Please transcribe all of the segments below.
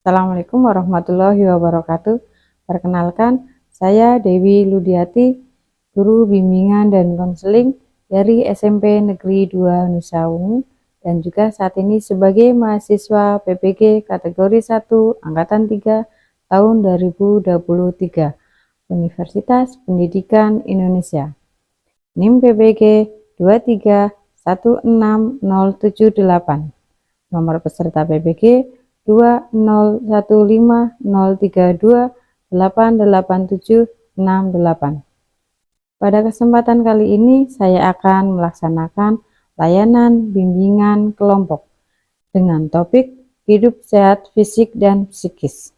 Assalamualaikum warahmatullahi wabarakatuh. Perkenalkan, saya Dewi Ludiati, guru bimbingan dan konseling dari SMP Negeri 2 Nusa Ungu, dan juga saat ini sebagai mahasiswa PPG kategori 1 Angkatan 3 tahun 2023 Universitas Pendidikan Indonesia. NIM PPG 2316078. Nomor peserta PPG 2015032888768. Pada kesempatan kali ini saya akan melaksanakan layanan bimbingan kelompok dengan topik hidup sehat fisik dan psikis.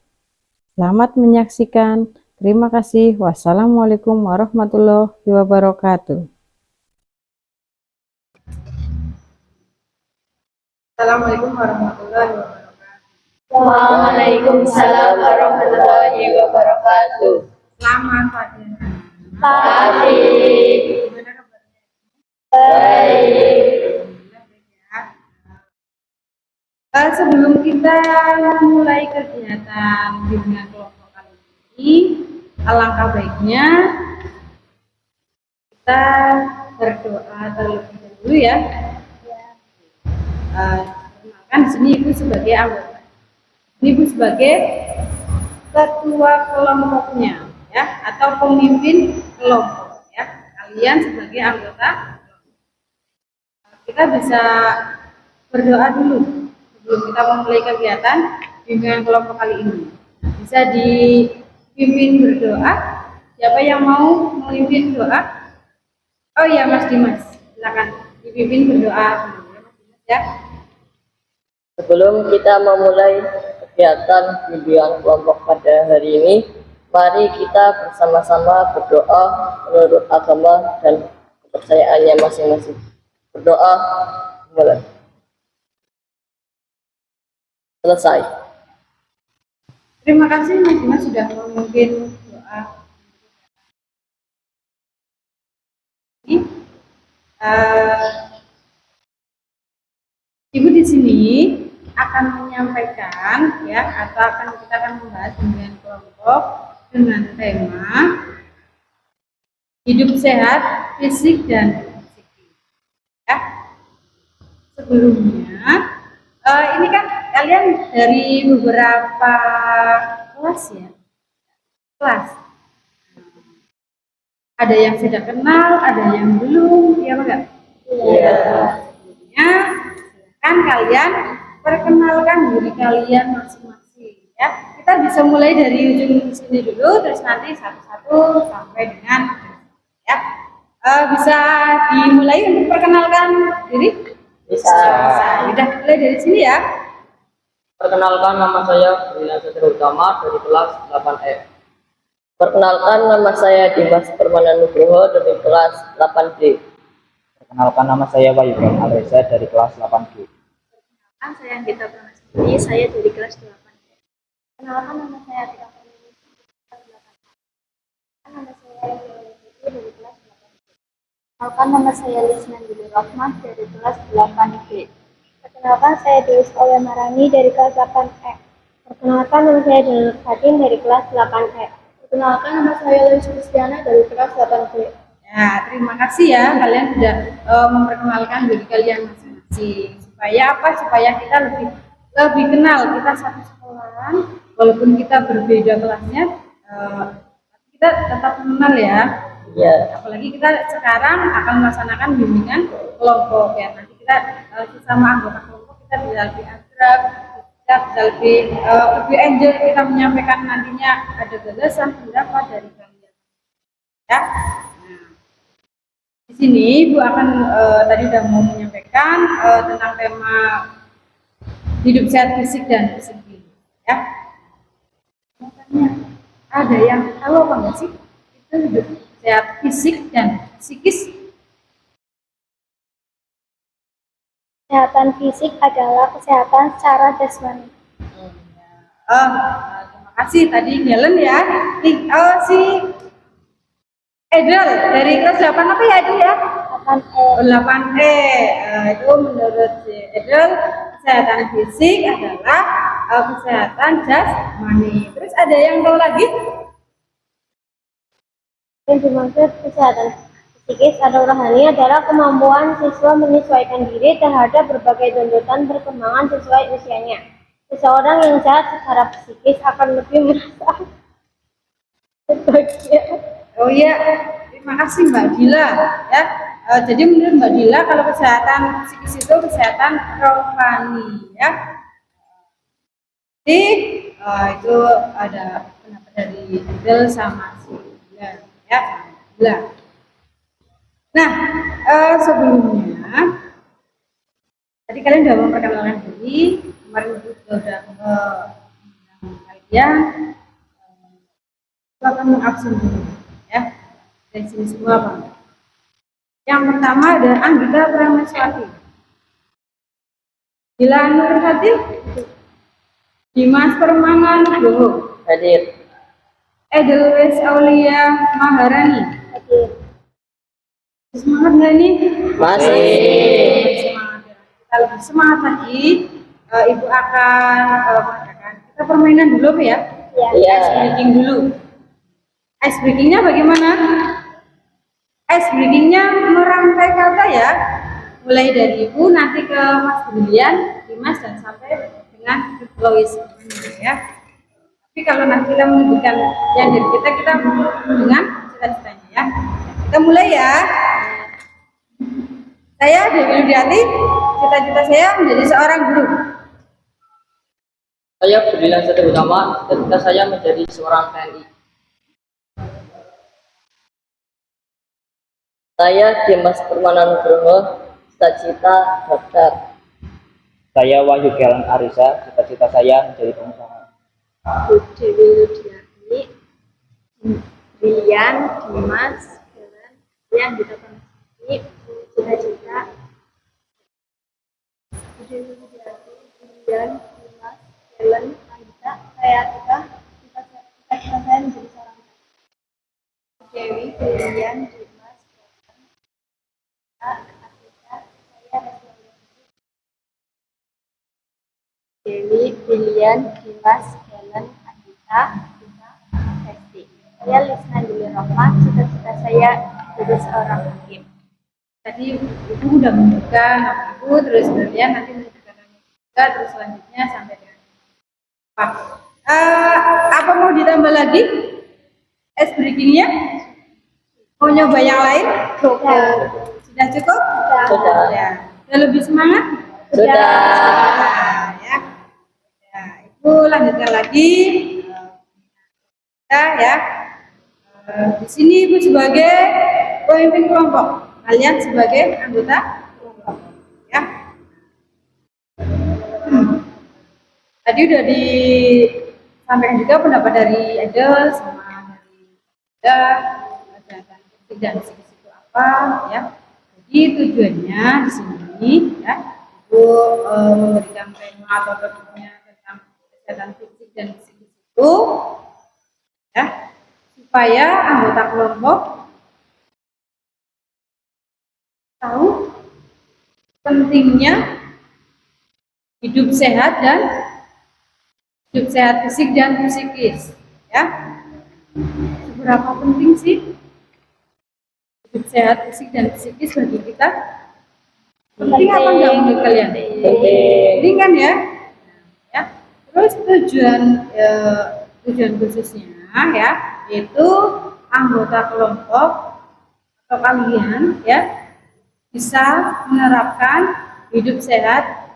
Selamat menyaksikan. Terima kasih. Wassalamualaikum warahmatullahi wabarakatuh. Assalamualaikum warahmatullahi wabarakatuh. Waalaikumsalam warahmatullahi wabarakatuh. Selamat pagi. Pagi. Gimana kabarnya? Baik. Sebelum kita mulai kegiatan bimbingan kelompok kali ini, alangkah baiknya kita berdoa terlebih dahulu ya. Perkenalkan di sini Ibu sebagai anggota. Ibu sebagai ketua kelompoknya ya, atau pemimpin kelompok ya. Kalian sebagai anggota kelompok. Kita bisa berdoa dulu sebelum kita memulai kegiatan bimbingan kelompok kali ini. Bisa dipimpin berdoa. Siapa yang mau memimpin doa? Oh iya, Mas Dimas, silakan dipimpin berdoa dulu ya, Mas Dimas ya. Sebelum kita memulai kegiatan bimbingan kelompok pada hari ini, mari kita bersama-sama berdoa menurut agama dan kepercayaannya masing-masing. Berdoa mulai. Selesai. Terima kasih Mas Dimas sudah memimpin doa. Ibu di sini akan menyampaikan ya, atau kita akan membahas bimbingan kelompok dengan tema hidup sehat fisik dan psikis. Ya. Sebelumnya, ini kan kalian dari beberapa kelas ya, ada yang sudah kenal, ada yang belum, ya enggak? Iya. Sebelumnya, silakan kalian perkenalkan diri kalian masing-masing ya. Kita bisa mulai dari ujung sini dulu, terus nanti satu-satu sampai dengan ya. Bisa dimulai untuk perkenalkan diri? Bisa. Sudah mulai dari sini ya. Perkenalkan, nama saya Brilian Satria Utama dari kelas 8E. Perkenalkan, nama saya Dimas Permana Nugroho dari kelas 8D. Perkenalkan, nama saya Wahyu Alreza dari kelas 8G. Perkenalkan, saya Anggita Pranasmini, saya dari kelas 8D. Perkenalkan, nama saya Tika Pranasmini dari kelas 8D. Nama saya dari kelas 8D. Perkenalkan, nama saya Lisman Dulu Rahmah dari kelas 8D. Perkenalkan, saya Dewi Aulia Marani dari kelas 8E. Perkenalkan, nama saya Janur Fatin dari kelas 8E. Perkenalkan, nama saya Lois Kristiana dari kelas 8D. Ya, terima kasih ya kalian sudah memperkenalkan diri kalian masing-masing. Supaya apa? Supaya kita lebih kenal, kita satu sekolahan, walaupun kita berbeda kelasnya, kita tetap mengenal ya. Iya. Apalagi kita sekarang akan melaksanakan bimbingan kelompok ya. Nanti kita sesama anggota kelompok kita bisa lebih akrab, kita bisa lebih enjoy kita menyampaikan nantinya ada gagasan pendapat dari kalian. Ya. Nah, di sini Ibu akan tadi sudah mau menyampaikan tentang tema hidup sehat fisik dan psikis. Ya. Makanya ada yang tahu apa enggak sih? Itu hidup sehat fisik dan psikis. Kesehatan fisik adalah kesehatan secara jasmani. Terima kasih tadi Helen ya. Si Edel dari kelas 8 apa ya Edel ya? 8E. 8E. Itu menurut si Edel kesehatan fisik adalah kesehatan jasmani. Terus ada yang tahu lagi? Yang dimaksud kesehatan psikis atau rohani adalah kemampuan siswa menyesuaikan diri terhadap berbagai tuntutan perkembangan sesuai usianya. Seseorang yang sehat secara psikis akan lebih merasa bahagia. Oh iya, terima kasih Mbak Dila ya. Jadi menurut Mbak Dila kalau kesehatan psikis itu kesehatan rohani ya. Jadi itu ada pendapat dari Adel sama si Dila ya, sama Dila. Nah, sebelumnya tadi kalian sudah memperkenalkan diri, kemarin Ibu sudah kalian akan mengabsen dulu ya. Dari sini semua Bang. Yang pertama ada Anggita Prameswati, Dila Nurhati, Dimas Permana Nugroho, Hadir. Edelweiss Aulia Maharani. Semangat nggak ini? Masih. Semangat ya. Kita lebih semangat lagi. Ibu akan mengadakan kita permainan dulu ya. Iya. Ice breaking dulu. Ice breakingnya bagaimana? Ice breakingnya merangkai kata ya. Mulai dari Ibu nanti ke Mas Brilian, Dimas dan sampai dengan Lois ya. Tapi kalau nanti kita menyebutkan yang dari kita dengan cita-citanya ya. Kita mulai ya. Saya Dewi Ludiati, cita-cita saya menjadi seorang guru. Saya Brilian Satria Utama, cita-cita saya menjadi seorang TNI. Saya Dimas Permana Nugroho, cita-cita dokter. Saya Wahyu Gilang Arisa, cita-cita saya menjadi pengusaha. Dewi Ludiati, Brilian, Dimas, yang kita pernah cita-cita Dewi Ludiati, Brilian, Dimas, Helen, Anita, saya Atika, cita-cita saya menjadi seorang Dewi, Brilian, Dimas, Atika, saya Dewi, Brilian, Dimas, Helen, Anita, Hesti. Saya Lisna Dili Rohma, cita-cita saya jadi seorang hakim. Tadi Ibu udah menunjukkan nama Ibu, terus kemudian nanti menunjukkan nama juga, terus selanjutnya sampai dengan Pak. Apa mau ditambah lagi? Ice breakingnya? Mau nyoba yang lain? Sudah cukup? Sudah. Ya. Sudah lebih semangat? Sudah. Ya. Ya, Ibu lanjutkan lagi. Kita ya. Di sini Ibu sebagai pemimpin kelompok, kalian sebagai anggota kelompok, ya. Tadi udah disampaikan juga pendapat dari Edel sama dari dan fisik itu apa, ya. Jadi tujuannya di sini, ya, Ibu memberikan tema atau topiknya tentang kesehatan fisik dan psikis itu, ya, supaya anggota kelompok tahu pentingnya hidup sehat fisik dan psikis, ya. Seberapa penting sih hidup sehat fisik dan psikis bagi kita? Penting apa enggak menurut kalian? Penting kan ya? Ya. Terus tujuan khususnya ya, yaitu anggota kelompok atau kalian ya bisa menerapkan hidup sehat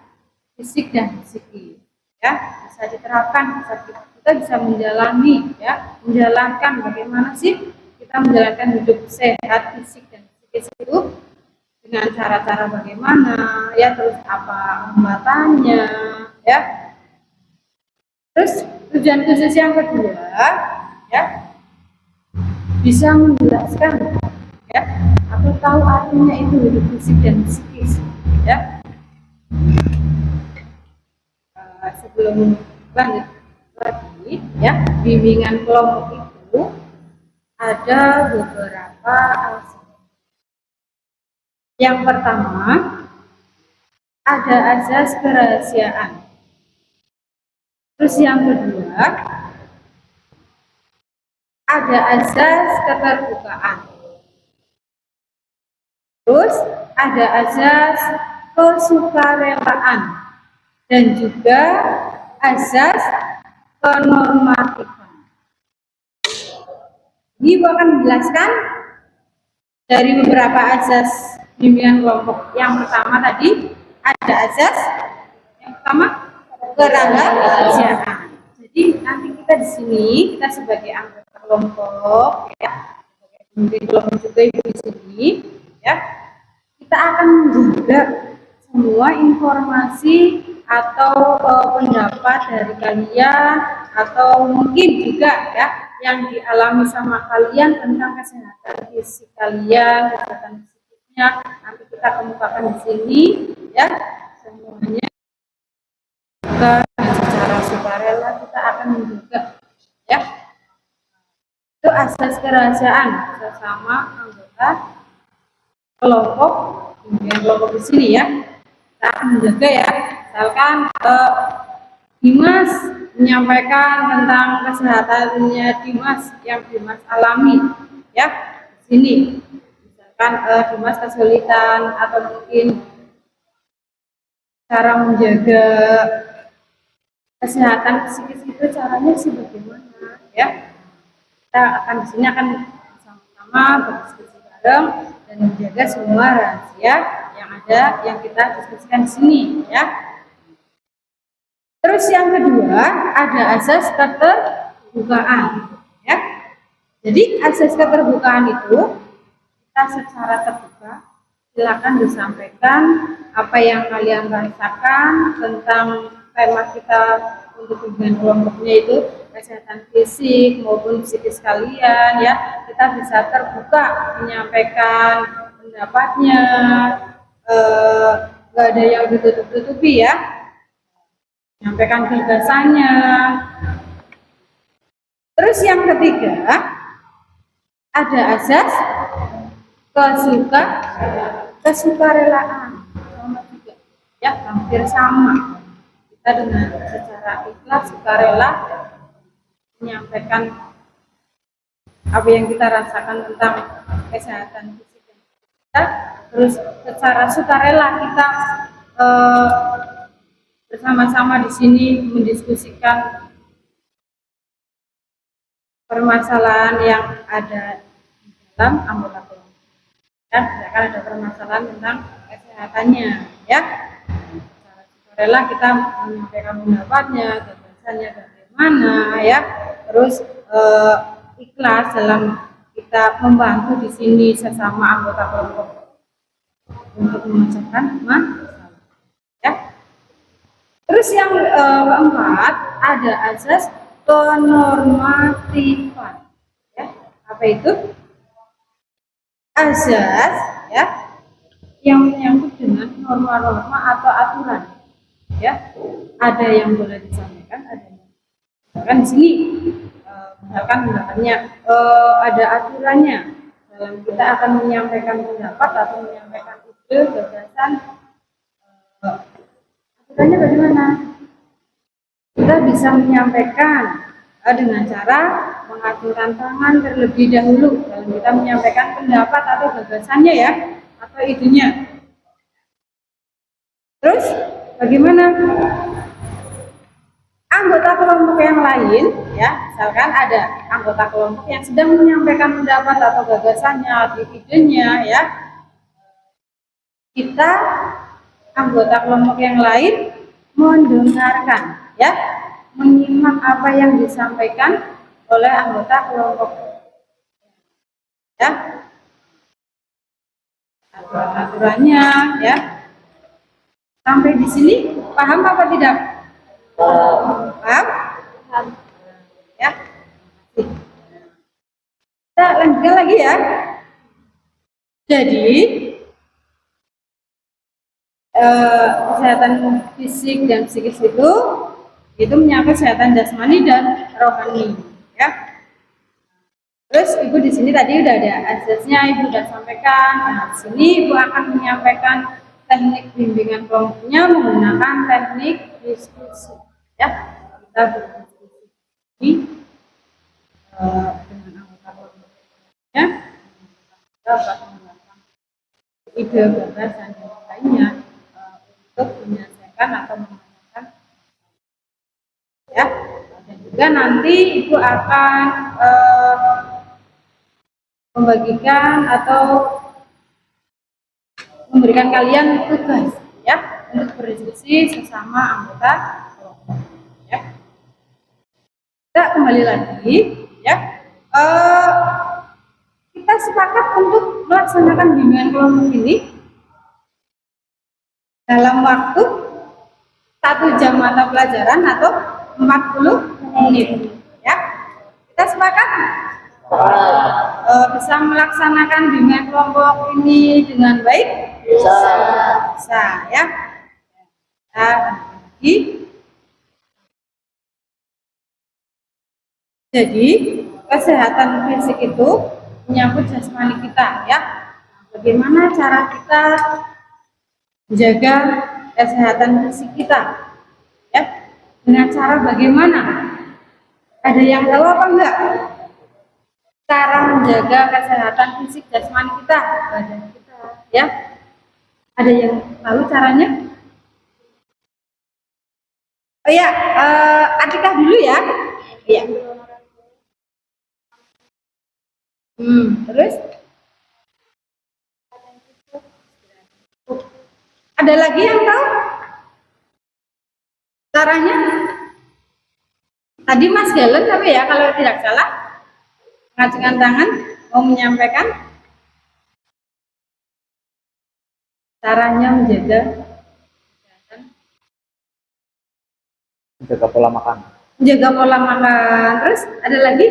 fisik dan psikis, ya, bisa diterapkan, kita bisa menjalankan bagaimana sih kita menjalankan hidup sehat fisik dan psikis itu dengan cara-cara bagaimana, ya, terus apa hambatannya, ya. Terus tujuan khusus yang kedua, ya, bisa menjelaskan, ya, atau tahu artinya itu hidup fisik dan psikis, ya. Sebelum lanjut lagi, ya, bimbingan kelompok itu ada beberapa aspek. Yang pertama ada azas kerahasiaan. Terus yang kedua, ada azas keterbukaan. Terus ada azas kesukarelaan dan juga azas kenormatifan. Ini Ibu akan menjelaskan dari beberapa azas bimbingan kelompok. Yang pertama tadi ada azas yang pertama kerahasiaan. Jadi nanti kita di sini kita sebagai anggota kelompok ya, sebagai pemimpin kelompok juga Ibu di sini ya, kita akan menjaga semua informasi atau pendapat dari kalian atau mungkin juga ya yang dialami sama kalian tentang kesehatan fisik kalian, kesehatan fisiknya nanti kita kemukakan di sini ya, semuanya juga secara sukarela kita akan menjaga ya. Itu asas kerahasiaan sesama anggota kelompok, pimpinan kelompok di sini ya. Kita akan menjaga ya. Misalkan Dimas menyampaikan tentang kesehatannya Dimas yang Dimas alami ya di sini. Misalkan Dimas kesulitan atau mungkin cara menjaga kesehatan psikis itu caranya sih bagaimana ya. Kita akan di sini akan sama-sama berdiskusi bareng dan menjaga semua rahasia yang ada yang kita diskusikan di sini ya. Terus yang kedua ada asas keterbukaan ya. Jadi asas keterbukaan itu kita secara terbuka silakan disampaikan apa yang kalian rasakan tentang tema kita untuk bimbingan kelompoknya itu kesehatan fisik maupun psikis kalian ya. Kita bisa terbuka menyampaikan pendapatnya, gak ada yang ditutup-tutupi ya, menyampaikan gagasannya. Terus yang ketiga ada asas kesukarelaan sama juga ya, hampir sama. Kita dengan secara ikhlas sukarela menyampaikan apa yang kita rasakan tentang kesehatan fisik kita, terus secara sukarela kita bersama-sama di sini mendiskusikan permasalahan yang ada di dalam anggota kelompok. Ya, misalkan ada permasalahan tentang kesehatannya, ya. Secara sukarela kita menyampaikan pendapatnya, gagasannya bagaimana, ya. Terus ikhlas dalam kita membantu di sini sesama anggota kelompok untuk memecahkan masalah, ya. Terus yang keempat ada asas kenormatifan, ya. Apa itu? Azas, ya, yang menyangkut dengan norma-norma atau aturan, ya. Ada yang boleh disampaikan, ada yang misalkan di sini, misalkan ada aturannya dalam kita akan menyampaikan pendapat atau menyampaikan ide, gagasan. Aturannya bagaimana? Kita bisa menyampaikan dengan cara mengacungkan tangan terlebih dahulu dalam kita menyampaikan pendapat atau gagasannya, ya, atau idenya. Terus bagaimana anggota kelompok yang lain, ya, misalkan ada anggota kelompok yang sedang menyampaikan pendapat atau gagasannya atau idenya, ya, kita anggota kelompok yang lain mendengarkan, ya, menyimak apa yang disampaikan oleh anggota kelompok, ya, aturannya, ya. Sampai di sini paham apa tidak? Paham? Ya. Kita lanjutkan lagi, ya. Jadi kesehatan fisik dan psikis itu menyangkut kesehatan jasmani dan rohani, ya. Terus Ibu di sini tadi udah ada asasnya, Ibu udah sampaikan. Nah, di sini Ibu akan menyampaikan teknik bimbingan kelompoknya menggunakan teknik diskusi, ya. Kita kita berdiskusi dengan anggota kelompoknya, kita dapat mengembangkan ide gagasan dan lainnya untuk menyelesaikan atau menyelesaikan, ya. Dan juga nanti ibu akan membagikan atau memberikan kalian tugas, ya, untuk berdiskusi sesama anggota kelompok, ya. Kita kembali lagi, ya. Kita sepakat untuk melaksanakan bimbingan kelompok ini dalam waktu 1 jam mata pelajaran atau 40 menit, ya. Kita sepakat bisa melaksanakan bimbingan kelompok ini dengan baik? Bisa, ya. Kita lagi. Jadi kesehatan fisik itu menyangkut jasmani kita, ya. Bagaimana cara kita menjaga kesehatan fisik kita, ya? Dengan cara bagaimana? Ada yang tahu apa enggak? Cara menjaga kesehatan fisik jasmani kita, badan kita, ya? Ada yang tahu caranya? Oh ya, Atikah dulu ya. Iya. Terus? Ada lagi yang tahu caranya? Tadi Mas Galen tapi ya kalau tidak salah mengacungkan tangan mau menyampaikan caranya Menjaga pola makan. Menjaga pola makan. Terus ada lagi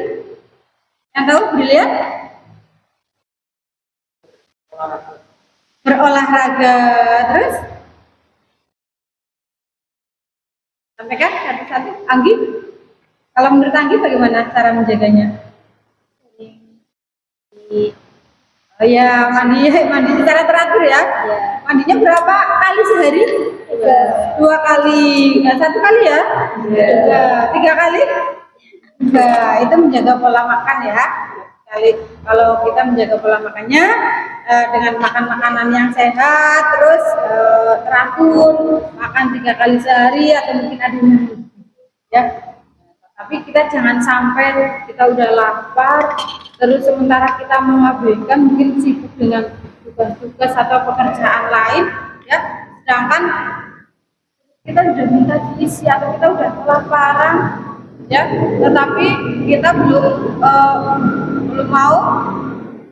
yang tahu? Dilihat. Berolahraga. Terus sampaikan satu-satu. Anggi, kalau menurut Anggi bagaimana cara menjaganya? Oh ya, mandi secara teratur ya. Mandinya berapa kali sehari? 2 kali, nggak 1 kali ya? 3 kali? Nah, itu menjaga pola makan ya. Kalau kita menjaga pola makannya dengan makan makanan yang sehat, terus teratur, makan 3 kali sehari atau mungkin ada yang lebih, ya. Tapi kita jangan sampai kita udah lapar, terus sementara kita mengabaikan mungkin sibuk dengan tugas-tugas atau pekerjaan lain, ya. Sedangkan kita sudah minta diisi atau kita udah kelaparan, ya. Tetapi kita belum mau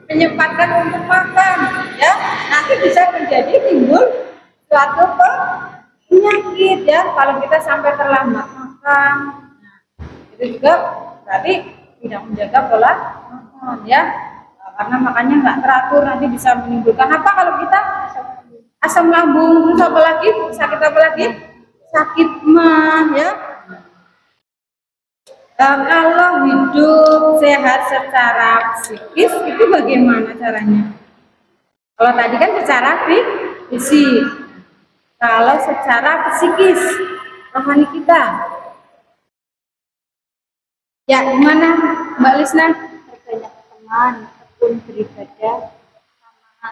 menyempatkan untuk makan, ya. Nanti bisa menjadi timbul suatu penyakit, ya. Kalau kita sampai terlambat makan. Itu juga berarti tidak menjaga pola makan, ya, karena makannya nggak teratur nanti bisa menimbulkan apa kalau kita asam lambung, terus apa lagi sakit apa lagi sakit mah, ya. Kalau hidup sehat secara psikis itu bagaimana caranya? Kalau tadi kan secara fisik, kalau secara psikis rohani kita. Ya, gimana Mbak Lisna? Perbanyak teman, tekun beribadah, sama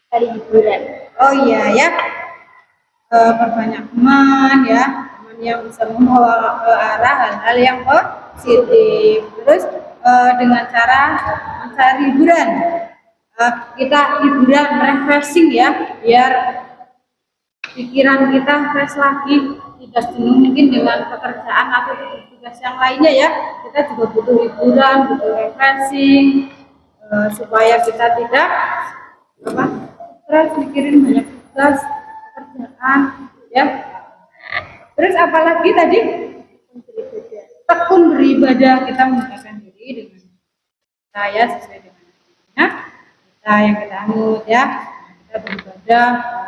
cari hiburan. Oh iya ya, perbanyak teman, ya, teman yang bisa membawa ke arah hal-hal yang positif. Terus dengan cara mencari hiburan, kita hiburan refreshing ya, biar pikiran kita fresh lagi, tidak jenuh mungkin dengan pekerjaan atau tugas yang lainnya, ya. Kita juga butuh hiburan, butuh refreshing, supaya kita tidak stres mikirin banyak tugas pekerjaan, ya. Terus apalagi tadi? Tekun beribadah, kita menggunakan diri dengan saya sesuai dengan kita yang kita anut, ya. Kita beribadah,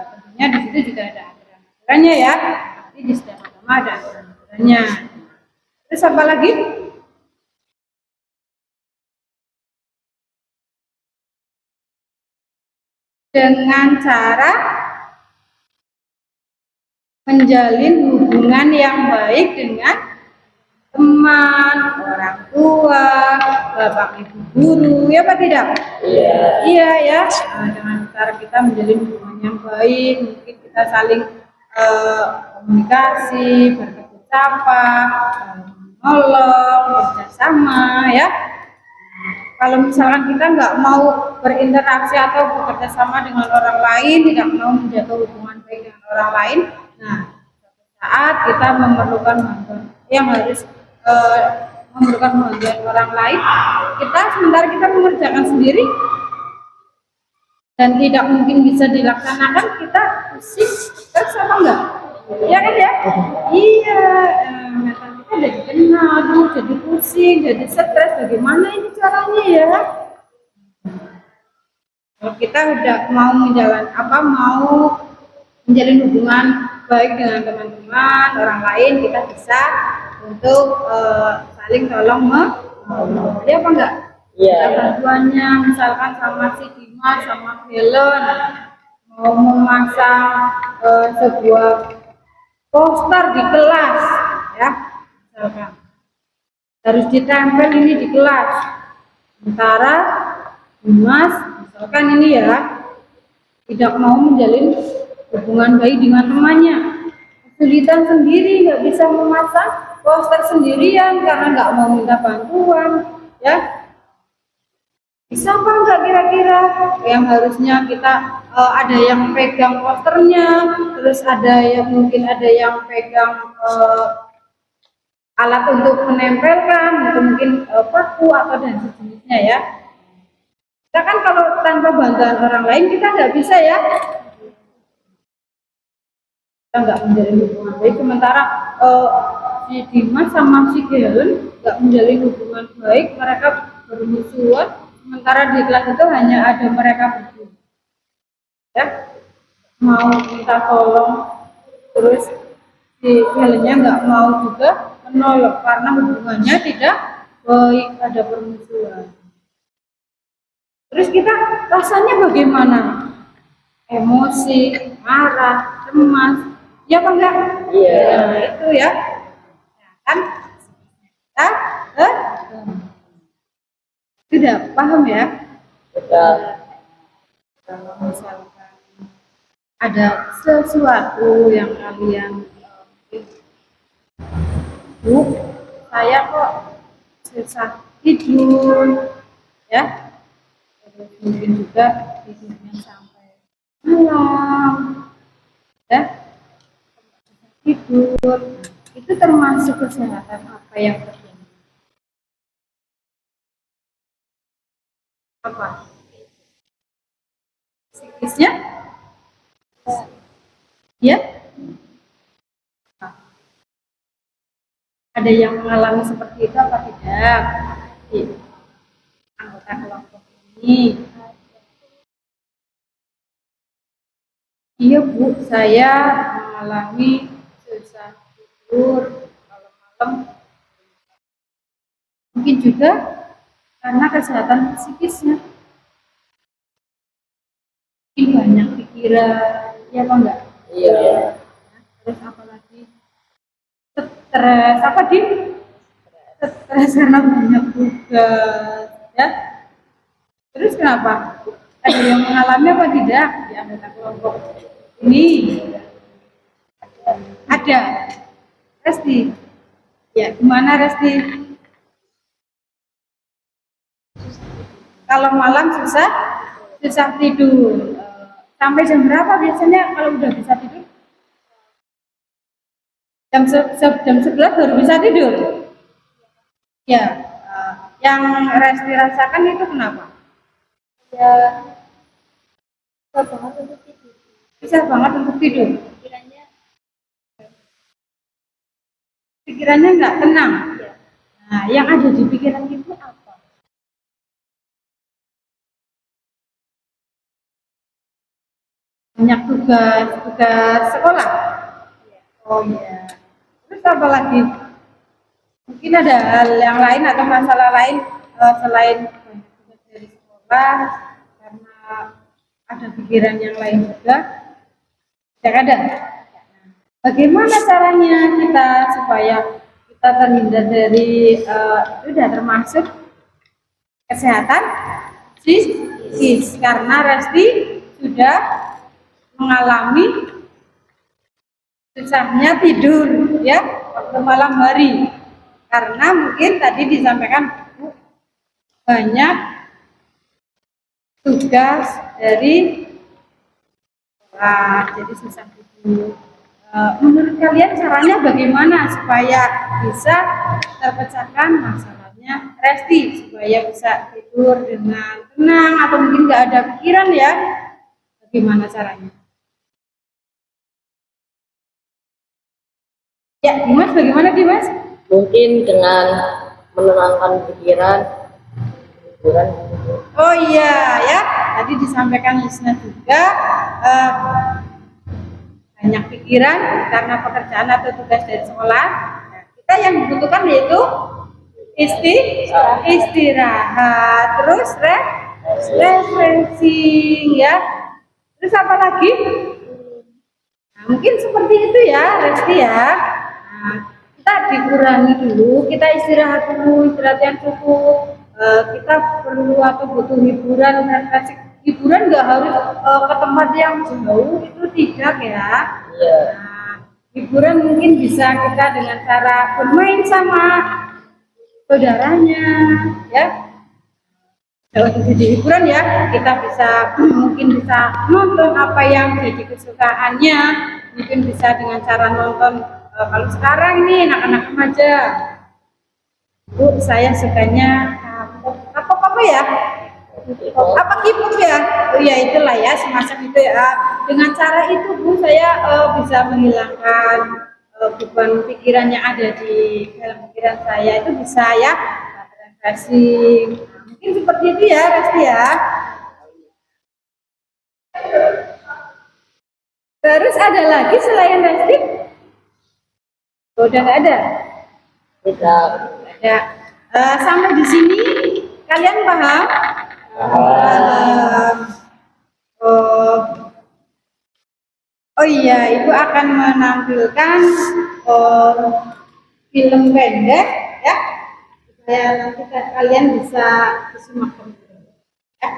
tentunya di situ juga ada aturan-aturannya, ya. Pasti di setiap agama ada aturan-aturannya. Terus apa lagi? Dengan cara menjalin hubungan yang baik dengan teman, orang tua, bapak ibu guru, ya Pak tidak? Iya. Iya ya. Nah, dengan cara kita menjalin hubungan yang baik, mungkin kita saling komunikasi, bertegur sapa, menolong, bekerjasama, ya. Kalau misalkan kita nggak mau berinteraksi atau bekerja sama dengan orang lain, tidak mau menjaga hubungan baik dengan orang lain, nah saat kita memerlukan bantuan yang harus memerlukan bantuan orang lain, kita sementara kita mengerjakan sendiri dan tidak mungkin bisa dilaksanakan, kita pusing, terus apa enggak? Iya kan ya? Iya, mental kita jadi kena, aduh, jadi pusing, jadi stres. Bagaimana ini caranya ya? Kalau kita udah mau mau menjalin hubungan baik dengan teman-teman, orang lain, kita bisa untuk saling tolong menolong. Iya apa enggak? Iya. Bantuannya misalkan sama si Dimas sama Helen mau memasang sebuah poster di kelas, ya, misalkan harus ditempel ini di kelas. Sementara Dimas misalkan ini ya tidak mau menjalin hubungan baik dengan temannya, kesulitan sendiri, nggak bisa memasang poster sendirian karena nggak mau minta bantuan, ya. Bisa apa enggak kira-kira? Yang harusnya kita ada yang pegang posternya, terus ada yang mungkin ada yang pegang alat untuk menempelkan, atau mungkin paku atau dan sejenisnya, ya. Kita kan kalau tanpa bantuan orang lain kita nggak bisa, ya. Kita nggak menjalin hubungan baik. Sementara si Dimas sama si Helen nggak menjalin hubungan baik, mereka bermusuhan. Sementara di kelas itu hanya ada mereka berdua, ya, mau minta tolong, terus si Helennya nggak mau juga menolong karena hubungannya tidak baik, ada permusuhan. Terus kita rasanya bagaimana? Emosi, marah, cemas, ya apa enggak? Iya. Nah, itu ya, nah, kan? Kita sudah paham ya? Sudah. Kalau misalkan ada sesuatu yang kalian Bu, saya kok susah tidur, ya. Terus mungkin juga tidurnya sampai malam, ya. Tidur itu termasuk kesehatan apa yang terjadi? Apa? Psikisnya? Ya? Ada yang mengalami seperti itu apa tidak? Di anggota kelompok ini. Iya Bu, saya mengalami susah tidur kalau malam. Mungkin juga karena kesehatan psikisnya. Mungkin banyak pikiran, ya apa enggak? Iya. Terus apa lagi? Stres, apa Din? Stres karena banyak tugas, ya. Terus kenapa? Ada yang mengalami apa tidak di anggota kelompok ini? Ada. Resti. Ya, gimana Resti? Kalau malam susah tidur. Sampai jam berapa biasanya kalau udah bisa tidur? Jam 11 baru bisa tidur. Ya, yang Resti rasakan itu kenapa? Ya, susah banget untuk tidur. Susah banget untuk tidur. Pikirannya nggak tenang. Ya. Nah, yang ada di pikiran itu apa? Banyak tugas sekolah. Oh iya. Terus apa lagi? Mungkin ada hal yang lain atau masalah lain selain banyak tugas dari sekolah, karena ada pikiran yang lain juga. Tidak ada. Bagaimana caranya kita supaya kita terhindar dari itu sudah termasuk kesehatan psikis karena Resti sudah mengalami susahnya tidur ya waktu malam hari karena mungkin tadi disampaikan banyak tugas dari jadi susah tidur. Menurut kalian caranya bagaimana supaya bisa terpecahkan masalahnya Resti supaya bisa tidur dengan tenang atau mungkin nggak ada pikiran ya? Bagaimana caranya? Ya, Dimas, bagaimana Dimas? Mungkin dengan menenangkan pikiran, hiburan. Oh iya ya, tadi disampaikan Lisna juga banyak pikiran karena pekerjaan atau tugas dari sekolah. Nah, kita yang dibutuhkan yaitu istirahat, terus refreshing ya. Terus apa lagi? Nah, mungkin seperti itu ya, Resti ya. Nah, kita dikurangi dulu, kita istirahat dulu, istirahat yang cukup. Kita perlu atau butuh hiburan, refreshing. Hiburan nggak harus ke tempat yang jauh, itu tidak ya. Nah, hiburan mungkin bisa kita dengan cara bermain sama saudaranya, ya. Kalau jadi hiburan ya, kita bisa mungkin bisa nonton apa yang jadi kesukaannya, mungkin bisa dengan cara nonton. Kalau sekarang ini anak-anak remaja, Bu, saya sukanya apa ya? Apa K-pop ya? Oh ya itulah ya semacam itu ya. Dengan cara itu Bu saya bisa menghilangkan beban pikiran yang ada di dalam pikiran saya itu bisa ya refreshing. Mungkin seperti itu ya Resti ya. Terus ada lagi selain Resti? Oh, udah nggak ada? Tidak. Ada. Sampai di sini kalian paham? Oh, oh iya, Ibu akan menampilkan film pendek ya, supaya nanti kalian bisa disimak. Ya.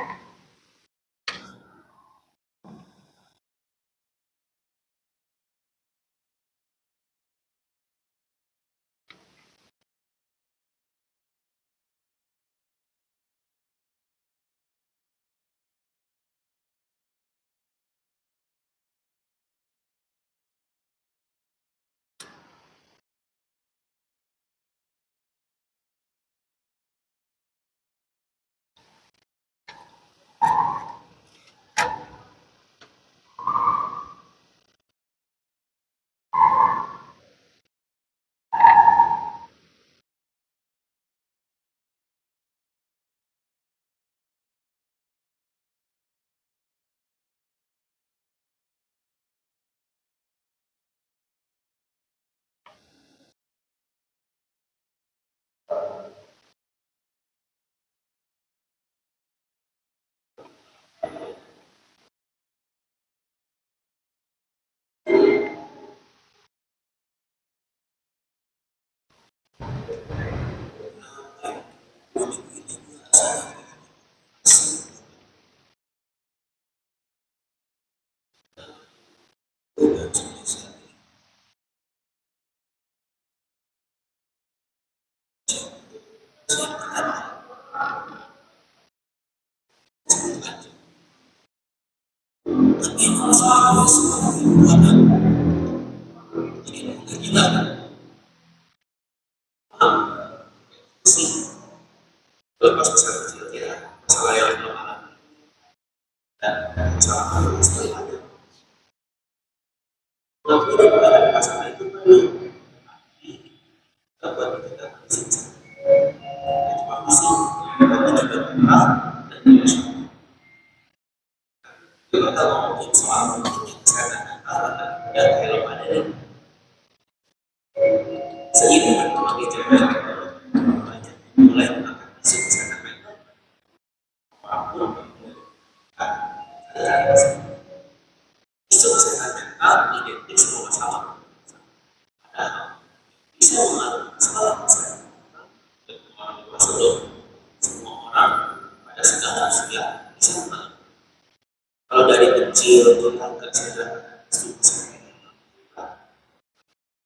Kalau dari kecil itu agak sadar suka,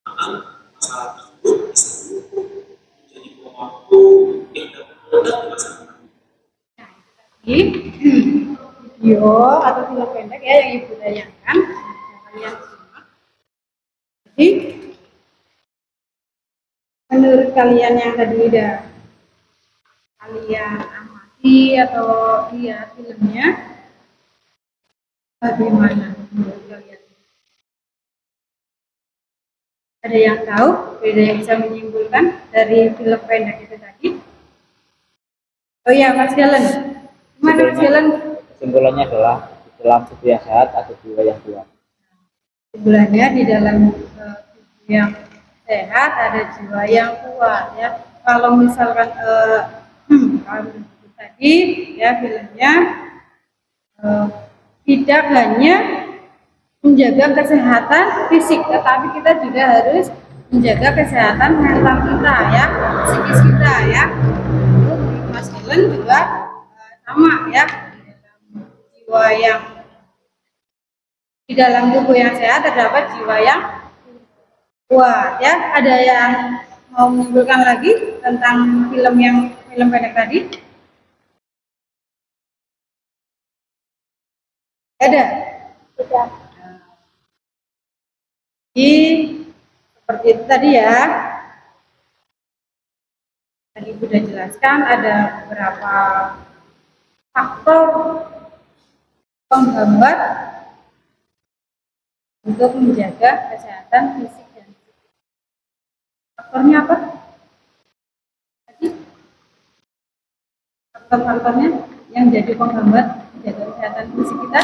maka masalah tersebut bisa menjadi pemangku yang dapat meledak di masa depan. Di video atau film pendek ya yang ibu tayangkan yang kalian simak. Jadi menurut kalian yang tadi udah kalian amati atau lihat filmnya, bagaimana menurut kalian? Ada yang tahu, ada yang bisa menyimpulkan dari film pendek itu tadi? Oh ya, Mas Jalan. Gimana Mas Jalan? Kesimpulannya adalah di dalam tubuh yang sehat ada jiwa yang kuat. Kesimpulannya di dalam tubuh yang sehat ada jiwa yang kuat ya. Kalau misalkan kalau tadi ya filmnya tidak hanya menjaga kesehatan fisik, tetapi kita juga harus menjaga kesehatan mental kita ya, psikis kita ya. Itu Mas Helen juga sama ya, jiwa yang di dalam tubuh yang sehat terdapat jiwa yang kuat ya. Ada yang mau menyimpulkan lagi tentang film pendek tadi? Ada? Sudah. Jadi seperti itu tadi ya. Tadi sudah jelaskan ada beberapa faktor penghambat untuk menjaga kesehatan fisik dan psikis. Faktornya apa? Tadi faktor-faktornya yang jadi penghambat menjaga kesehatan fisik kita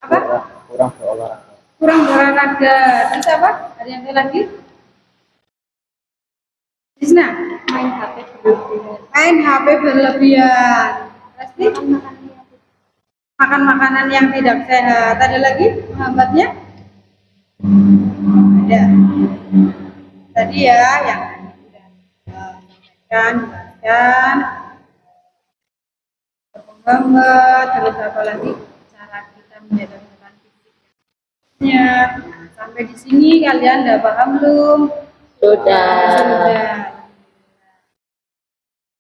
apa? Kurang berolahraga. Kurang berolahraga. Terus apa? Ada yang lagi? Disna? Main HP berlebihan. Main HP berlebihan. Pasti makan makanan yang tidak sehat. Ada lagi penghambatnya? Ada. Tadi ya yang sudah sampaikan, jelaskan. Penghambat. Terus apa lagi? Cara kita menjaga kesehatan fisiknya. Nah, sampai di sini kalian udah paham belum? Sudah.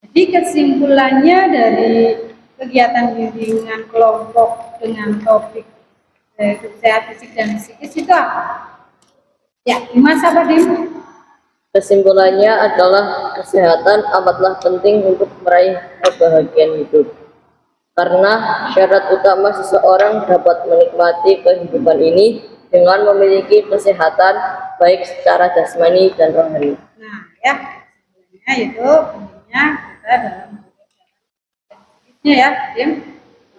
Jadi kesimpulannya dari kegiatan bimbingan kelompok dengan topik sehat fisik dan psikis itu apa? Ya, Mas apa Dim? Kesimpulannya adalah kesehatan amatlah penting untuk meraih kebahagiaan hidup. Karena syarat utama seseorang dapat menikmati kehidupan ini dengan memiliki kesehatan baik secara jasmani dan rohani. Nah, ya, sebenarnya itu pentingnya kita dalam hidupnya ya, Dim.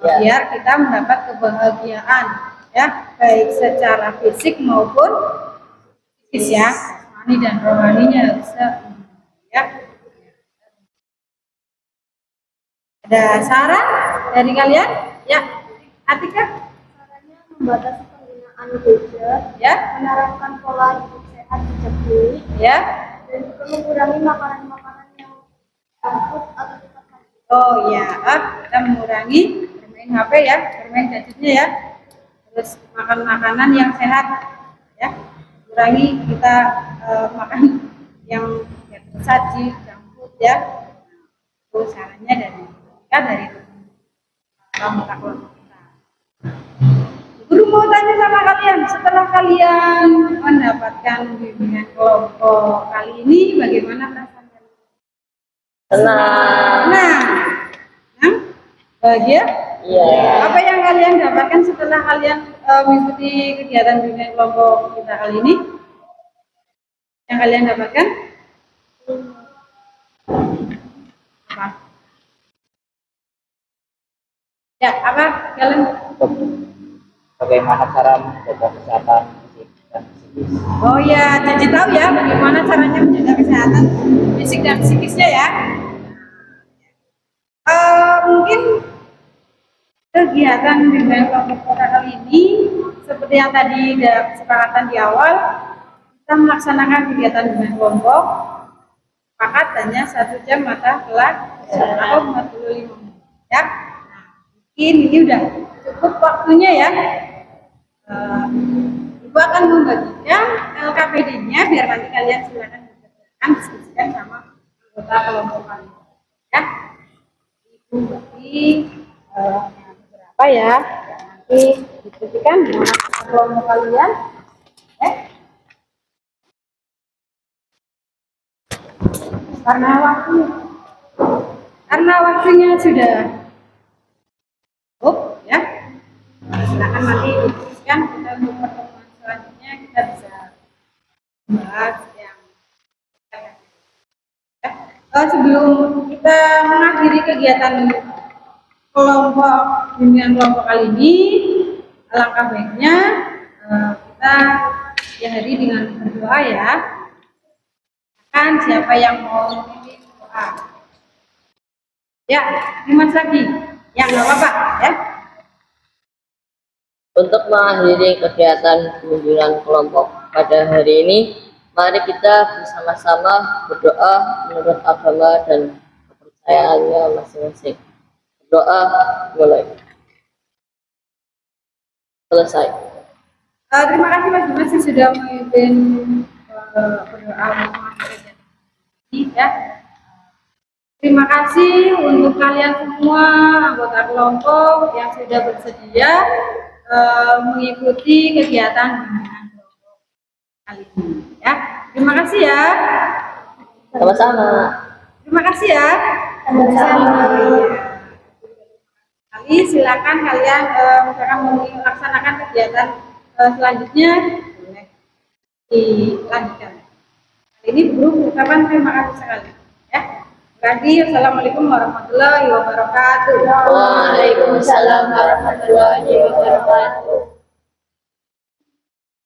Ya. Biar kita mendapat kebahagiaan, ya, baik secara fisik maupun psikis ya, jasmani dan rohaninya harus ya. Ada saran dari kalian? Ya, Atika? Caranya membatasi penggunaan gadget, Ya, menerapkan pola hidup sehat sejak dini, ya. dan juga mengurangi makanan-makanan yang junk food atau cepat saji. Oh ya, kita mengurangi bermain HP ya, bermain gadgetnya ya. Terus makan makanan yang sehat ya. Kurangi kita makan yang tersaji, junk food ya. Itu sarannya dari anggota kelompok kita. Guru mau tanya sama kalian, setelah kalian mendapatkan bimbingan kelompok kali ini, bagaimana perasaan kalian? Senang. Nah, bahagia? Iya. Apa yang kalian dapatkan setelah kalian mengikuti kegiatan bimbingan kelompok kita kali ini? Yang kalian dapatkan? Apa? Ya, apa kalian? Bagaimana cara menjaga kesehatan fisik dan psikis? Oh ya, jadi tahu ya bagaimana caranya menjaga kesehatan fisik dan psikisnya ya. Mungkin kegiatan bimbingan kelompok kita kali ini seperti yang tadi ada kesepakatan di awal, kita melaksanakan kegiatan bimbingan kelompok sepakat hanya 1 jam mata pelajaran atau 45 menit ya. Ini udah cukup waktunya ya. Ibu akan membagikan LKPD-nya biar nanti kalian silakan diskusikan sama anggota kelompok kalian. Ya, Ibu bagi beberapa ya. Nanti diskusikan dengan kelompok kalian. Karena waktunya sudah cukup ya. Silakan nanti diskusikan, kita untuk pertemuan selanjutnya kita bisa bahas yang ya. Sebelum kita mengakhiri kegiatan kelompok bimbingan kelompok kali ini, alangkah baiknya kita akhiri dengan berdoa ya. Kan siapa yang mau memimpin doa? Ya, Dimas lagi. Ya, nggak apa-apa ya. Untuk mengakhiri kegiatan bimbingan kelompok pada hari ini, mari kita bersama-sama berdoa menurut agama dan kepercayaannya masing-masing. Berdoa mulai. Selesai. Terima kasih Mas Dimas yang sudah memimpin berdoa mengakhiri ini ya. Terima kasih untuk kalian semua anggota kelompok yang sudah bersedia mengikuti kegiatan bimbingan kelompok kali ini ya. Terima kasih ya. Sama-sama. Terima kasih ya. Sama-sama. Kali silakan kalian misalkan melaksanakan kegiatan selanjutnya dilanjutkan. Kali ini guru mengucapkan terima kasih sekali ya. Assalamualaikum warahmatullahi wabarakatuh. Waalaikumsalam warahmatullahi wabarakatuh.